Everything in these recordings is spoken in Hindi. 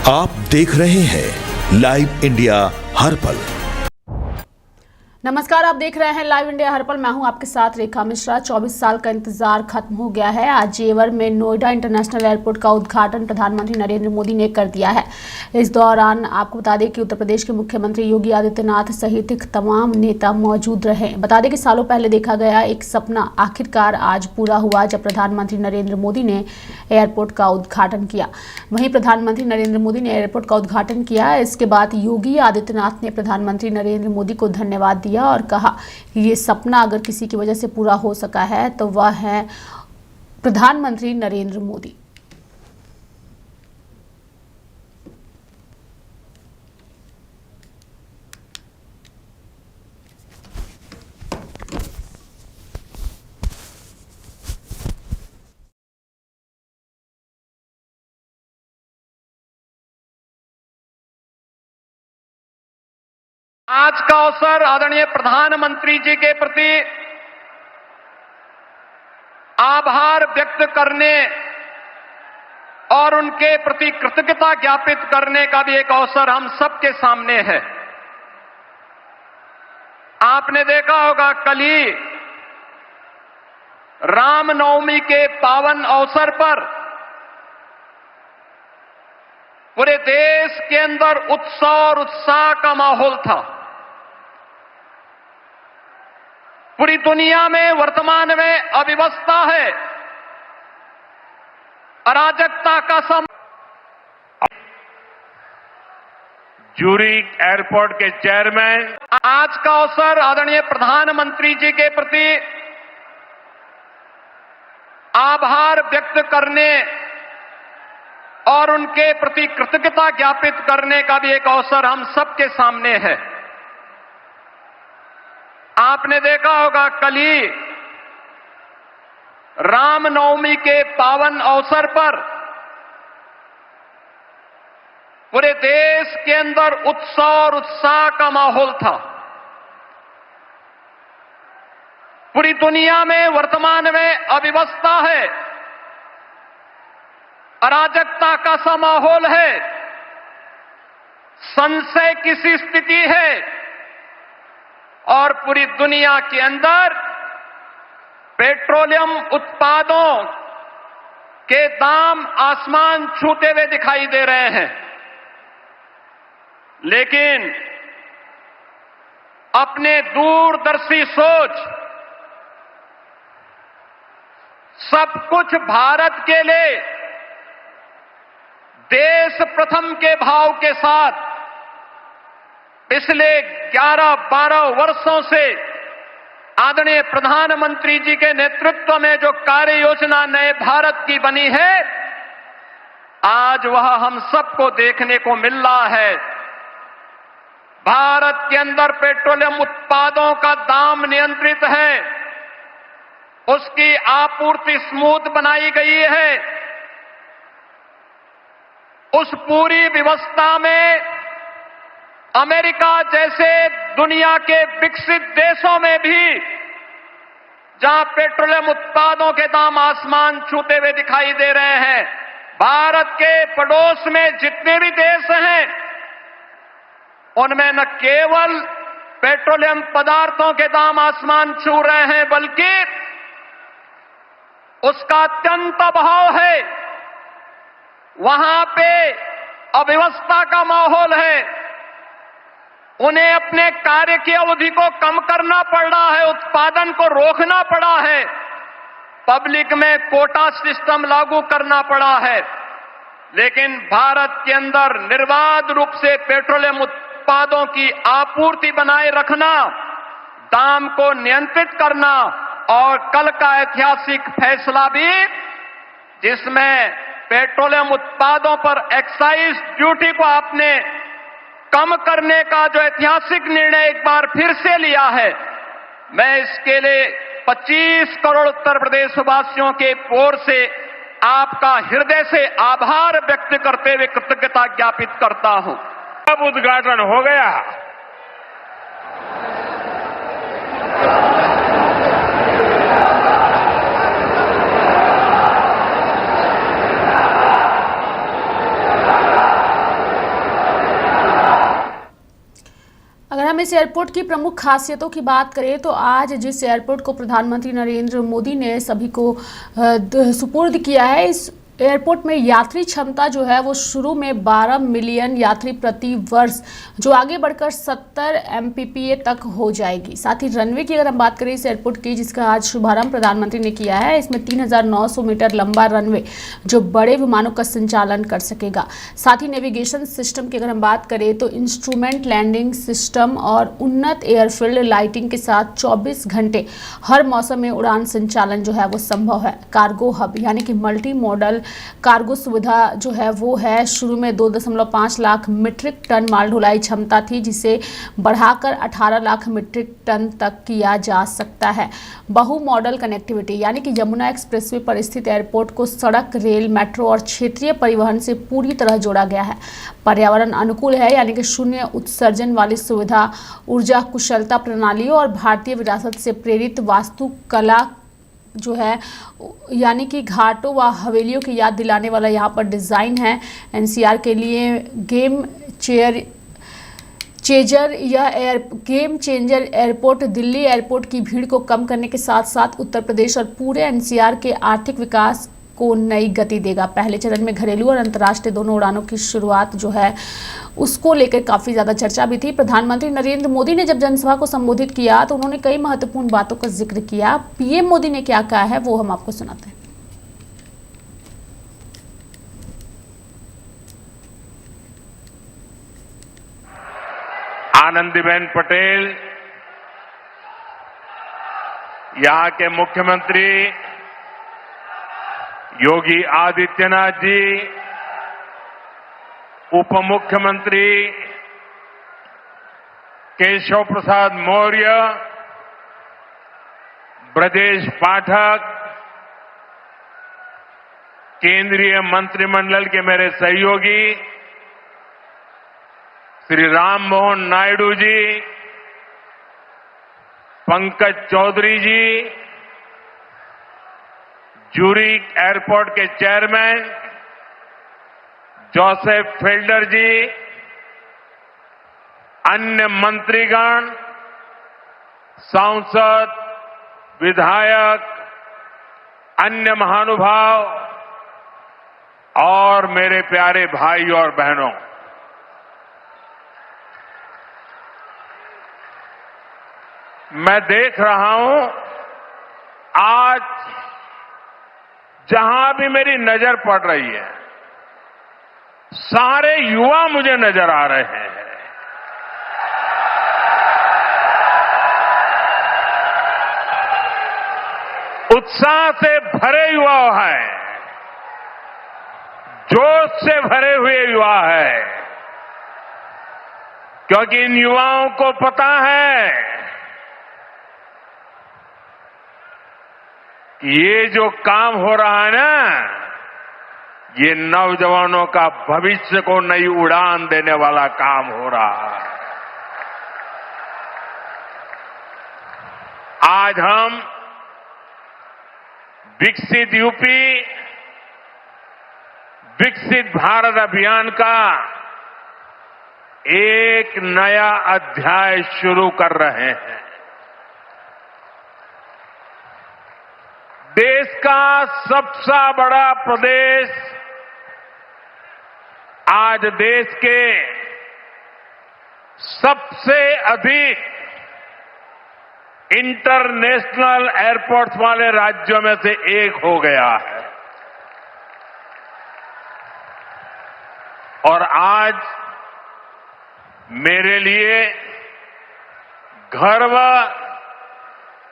आप देख रहे हैं लाइव इंडिया हर पल। नमस्कार, आप देख रहे हैं लाइव इंडिया हर पल। मैं हूं आपके साथ रेखा मिश्रा। 24 साल का इंतजार खत्म हो गया है। आज जेवर में नोएडा इंटरनेशनल एयरपोर्ट का उद्घाटन प्रधानमंत्री नरेंद्र मोदी ने कर दिया है। इस दौरान आपको बता दें कि उत्तर प्रदेश के मुख्यमंत्री योगी आदित्यनाथ सहित तमाम नेता मौजूद रहे। बता दें कि सालों पहले देखा गया एक सपना आखिरकार आज पूरा हुआ, जब प्रधानमंत्री नरेंद्र मोदी ने एयरपोर्ट का उद्घाटन किया। वहीं प्रधानमंत्री नरेंद्र मोदी ने एयरपोर्ट का उद्घाटन किया। इसके बाद योगी आदित्यनाथ ने प्रधानमंत्री नरेंद्र मोदी को धन्यवाद दिया और कहा कि ये सपना अगर किसी की वजह से पूरा हो सका है तो वह है प्रधानमंत्री नरेंद्र मोदी। आज का अवसर आदरणीय प्रधानमंत्री जी के प्रति आभार व्यक्त करने और उनके प्रति कृतज्ञता ज्ञापित करने का भी एक अवसर हम सबके सामने है। आपने देखा होगा, कल ही रामनवमी के पावन अवसर पर पूरे देश के अंदर उत्सव और उत्साह का माहौल था। पूरी दुनिया में वर्तमान में अव्यवस्था है, अराजकता का ज्यूरिख एयरपोर्ट के चेयरमैन, आज का अवसर आदरणीय प्रधानमंत्री जी के प्रति आभार व्यक्त करने और उनके प्रति कृतज्ञता ज्ञापित करने का भी एक अवसर हम सबके सामने है। आपने देखा होगा, कल ही रामनवमी के पावन अवसर पर पूरे देश के अंदर उत्सव और उत्साह का माहौल था। पूरी दुनिया में वर्तमान में अव्यवस्था है, अराजकता का सा माहौल है, संशय की सी स्थिति है और पूरी दुनिया के अंदर पेट्रोलियम उत्पादों के दाम आसमान छूते हुए दिखाई दे रहे हैं। लेकिन अपने दूरदर्शी सोच, सब कुछ भारत के लिए देश प्रथम के भाव के साथ पिछले 11-12 वर्षों से आदरणीय प्रधानमंत्री जी के नेतृत्व में जो कार्य योजना नए भारत की बनी है, आज वह हम सबको देखने को मिल रहा है। भारत के अंदर पेट्रोलियम उत्पादों का दाम नियंत्रित है, उसकी आपूर्ति स्मूथ बनाई गई है। उस पूरी व्यवस्था में अमेरिका जैसे दुनिया के विकसित देशों में भी, जहां पेट्रोलियम उत्पादों के दाम आसमान छूते हुए दिखाई दे रहे हैं, भारत के पड़ोस में जितने भी देश हैं, उनमें न केवल पेट्रोलियम पदार्थों के दाम आसमान छू रहे हैं, बल्कि उसका अत्यंत अभाव है। वहां पे अव्यवस्था का माहौल है। उन्हें अपने कार्य की अवधि को कम करना पड़ रहा है, उत्पादन को रोकना पड़ा है, पब्लिक में कोटा सिस्टम लागू करना पड़ा है। लेकिन भारत के अंदर निर्बाध रूप से पेट्रोलियम उत्पादों की आपूर्ति बनाए रखना, दाम को नियंत्रित करना और कल का ऐतिहासिक फैसला भी, जिसमें पेट्रोलियम उत्पादों पर एक्साइज ड्यूटी को आपने कम करने का जो ऐतिहासिक निर्णय एक बार फिर से लिया है, मैं इसके लिए 25 करोड़ उत्तर प्रदेश वासियों के ओर से आपका हृदय से आभार व्यक्त करते हुए कृतज्ञता ज्ञापित करता हूं। अब उद्घाटन हो गया। अगर हम इस एयरपोर्ट की प्रमुख खासियतों की बात करें तो आज जिस एयरपोर्ट को प्रधानमंत्री नरेंद्र मोदी ने सभी को सुपुर्द किया है, इस एयरपोर्ट में यात्री क्षमता जो है वो शुरू में 12 मिलियन यात्री प्रति वर्ष जो आगे बढ़कर 70 MPPA तक हो जाएगी। साथ ही रनवे की अगर हम बात करें इस एयरपोर्ट की, जिसका आज शुभारंभ प्रधानमंत्री ने किया है, इसमें 3900 मीटर लंबा रनवे जो बड़े विमानों का संचालन कर सकेगा। साथ ही नेविगेशन सिस्टम की अगर हम बात करें तो इंस्ट्रूमेंट लैंडिंग सिस्टम और उन्नत एयरफील्ड लाइटिंग के साथ 24 घंटे हर मौसम में उड़ान संचालन जो है वो संभव है। कार्गो हब यानी कि मल्टी मॉडल कार्गो सुविधा जो है वो है। शुरू में 2.5 लाख मीट्रिक टन माल ढुलाई क्षमता थी, जिसे बढ़ाकर 18 लाख मीट्रिक टन तक किया जा सकता है। बहु मॉडल कनेक्टिविटी यानी कि यमुना एक्सप्रेसवे पर स्थित एयरपोर्ट को सड़क, रेल, मेट्रो और क्षेत्रीय परिवहन से पूरी तरह जोड़ा गया है। पर्यावरण अनुकूल है यानी कि शून्य उत्सर्जन वाली सुविधा, ऊर्जा कुशलता प्रणालियों और भारतीय विरासत से प्रेरित वास्तुकला जो है यानी कि घाटों व हवेलियों की याद दिलाने वाला यहाँ पर डिज़ाइन है। NCR के लिए game changer airport Delhi airport की भीड़ को कम करने के साथ साथ उत्तर प्रदेश और पूरे NCR के आर्थिक विकास को नई गति देगा। पहले चरण में घरेलू और अंतर्राष्ट्रीय दोनों उड़ानों की शुरुआत जो है उसको लेकर काफ़ी ज़्यादा चर्चा भी थी। प्रधानमंत्री नरेंद्र मोदी ने जब जनसभा को संबोधित किया तो उन्होंने कई महत्वपूर्ण बातों का जिक्र किया। PM मोदी ने क्या कहा है वो हम आपको सुनाते हैं। आनंदीबेन पटेल, यहाँ के मुख्यमंत्री योगी आदित्यनाथ जी, उप मुख्यमंत्री केशव प्रसाद मौर्य, ब्रजेश पाठक, केंद्रीय मंत्रिमंडल के मेरे सहयोगी श्री राम मोहन नायडू जी, पंकज चौधरी जी, ज्यूरिक एयरपोर्ट के चेयरमैन जोसेफ फेल्डर जी, अन्य मंत्रीगण, सांसद, विधायक, अन्य महानुभाव और मेरे प्यारे भाई और बहनों, मैं देख रहा हूं आज जहां भी मेरी नजर पड़ रही है सारे युवा मुझे नजर आ रहे हैं। उत्साह से भरे युवा हैं, जोश से भरे हुए युवा हैं, क्योंकि इन युवाओं को पता है कि ये जो काम हो रहा है ना, ये नौजवानों का भविष्य को नई उड़ान देने वाला काम हो रहा है। आज हम विकसित यूपी, विकसित भारत अभियान का एक नया अध्याय शुरू कर रहे हैं। देश का सबसे बड़ा प्रदेश आज देश के सबसे अधिक इंटरनेशनल एयरपोर्ट्स वाले राज्यों में से एक हो गया है। और आज मेरे लिए गर्व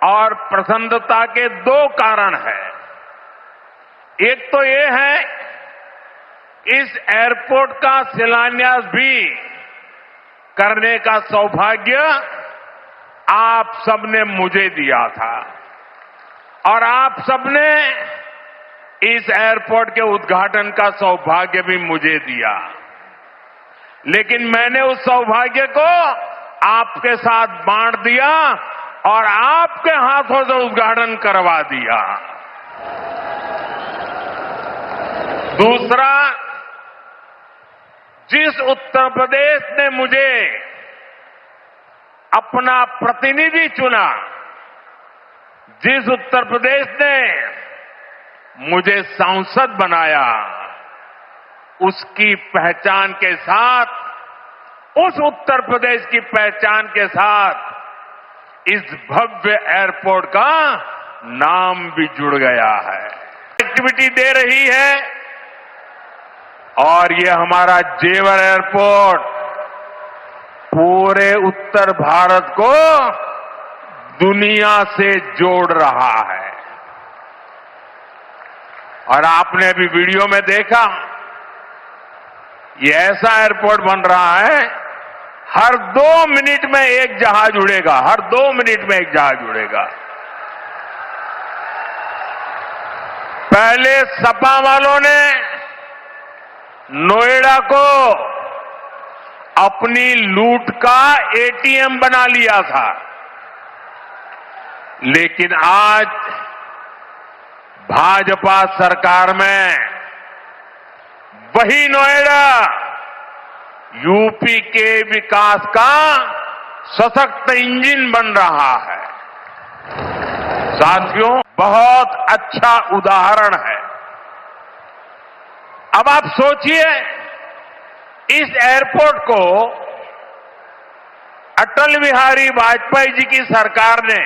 और प्रसन्नता के दो कारण हैं। एक तो ये है, इस एयरपोर्ट का शिलान्यास भी करने का सौभाग्य आप सबने मुझे दिया था और आप सबने इस एयरपोर्ट के उद्घाटन का सौभाग्य भी मुझे दिया, लेकिन मैंने उस सौभाग्य को आपके साथ बांट दिया और आपके हाथों से उद्घाटन करवा दिया। दूसरा, जिस उत्तर प्रदेश ने मुझे अपना प्रतिनिधि चुना, जिस उत्तर प्रदेश ने मुझे सांसद बनाया, उसकी पहचान के साथ, उस उत्तर प्रदेश की पहचान के साथ इस भव्य एयरपोर्ट का नाम भी जुड़ गया है। एक्टिविटी दे रही है और ये हमारा जेवर एयरपोर्ट पूरे उत्तर भारत को दुनिया से जोड़ रहा है। और आपने अभी वीडियो में देखा, ये ऐसा एयरपोर्ट बन रहा है, हर 2 मिनट में एक जहाज उड़ेगा, हर 2 मिनट में एक जहाज उड़ेगा। पहले सपा वालों ने नोएडा को अपनी लूट का एटीएम बना लिया था, लेकिन आज भाजपा सरकार में वही नोएडा यूपी के विकास का सशक्त इंजन बन रहा है। साथियों, बहुत अच्छा उदाहरण है। अब आप सोचिए, इस एयरपोर्ट को अटल बिहारी वाजपेयी जी की सरकार ने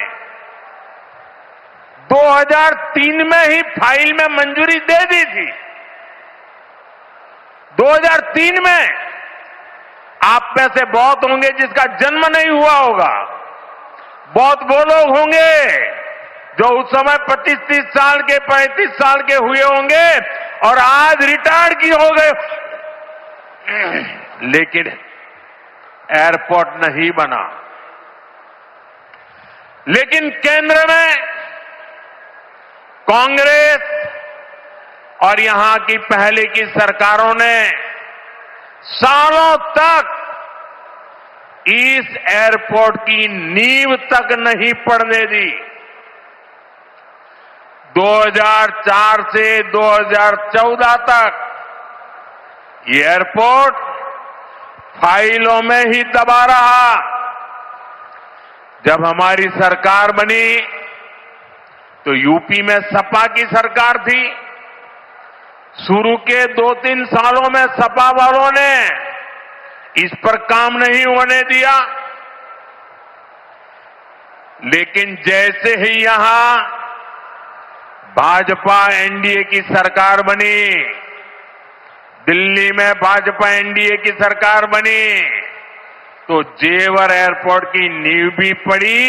2003 में ही फाइल में मंजूरी दे दी थी। 2003 में आप में से बहुत होंगे जिसका जन्म नहीं हुआ होगा, बहुत वो लोग होंगे जो उस समय 25-30 साल के, 35 साल के हुए होंगे और आज रिटायर की हो गए, लेकिन एयरपोर्ट नहीं बना। लेकिन केंद्र में कांग्रेस और यहां की पहले की सरकारों ने सालों तक इस एयरपोर्ट की नींव तक नहीं पड़ने दी। 2004 से 2014 तक ये एयरपोर्ट फाइलों में ही दबा रहा। जब हमारी सरकार बनी तो यूपी में सपा की सरकार थी। शुरू के 2-3 सालों में सपा वालों ने इस पर काम नहीं होने दिया, लेकिन जैसे ही यहां भाजपा एनडीए की सरकार बनी, दिल्ली में भाजपा एनडीए की सरकार बनी, तो जेवर एयरपोर्ट की नींव भी पड़ी,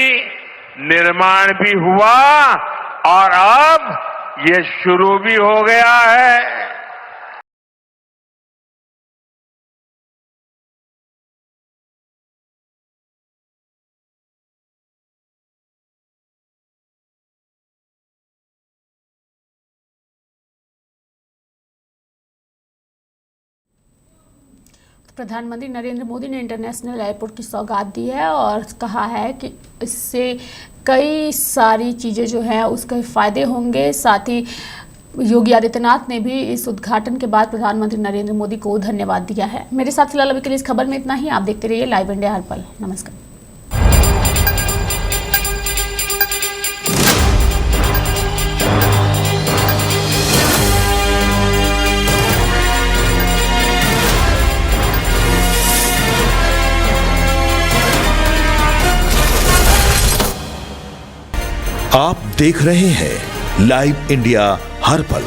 निर्माण भी हुआ और अब ये शुरू भी हो गया है। प्रधानमंत्री नरेंद्र मोदी ने इंटरनेशनल एयरपोर्ट की सौगात दी है और कहा है कि इससे कई सारी चीज़ें जो हैं उसके फ़ायदे होंगे। साथ ही योगी आदित्यनाथ ने भी इस उद्घाटन के बाद प्रधानमंत्री नरेंद्र मोदी को धन्यवाद दिया है। मेरे साथ फिलहाल अभी के लिए इस खबर में इतना ही। आप देखते रहिए लाइव इंडिया हर पल। नमस्कार। आप देख रहे हैं लाइव इंडिया हर पल।